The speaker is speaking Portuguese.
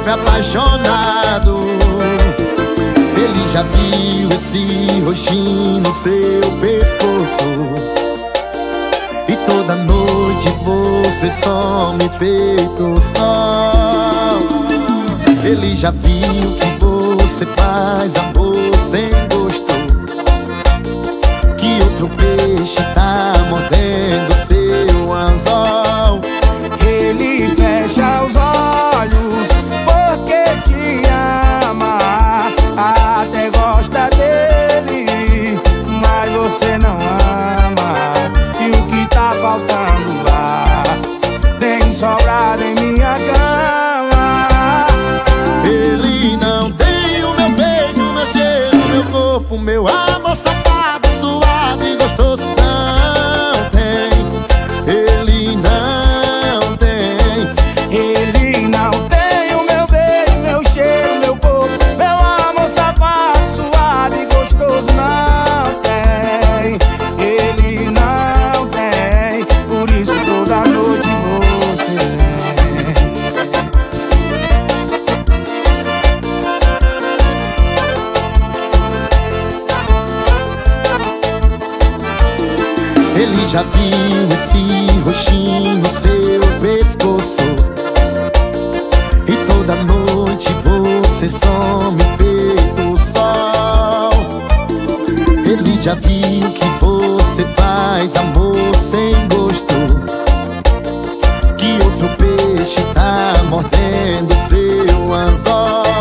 leve apaixonado. Ele já viu esse roxinho no seu pescoço, e toda noite você some feito sol. Ele já viu que você faz amor sem gosto, que outro peixe tá mordendo seu anzol. Ele fecha os olhos porque te ama, até gosta dele, mas você não ama. E o que tá faltando lá tem sobrado em minha cama. Ele não tem o meu beijo, meu cheiro, meu corpo, meu amor safado, suado e gostoso. Não tem, ele não tem. Ele não tem o meu beijo, meu cheiro, meu corpo, meu amor safado, suado e gostoso. Não tem, ele não tem. Por isso toda noite você vem. Ele já viu esse roxinho no seu pescoço, e toda noite você some feito sol. Ele já viu que você faz amor sem gosto, que outro peixe tá mordendo seu anzol.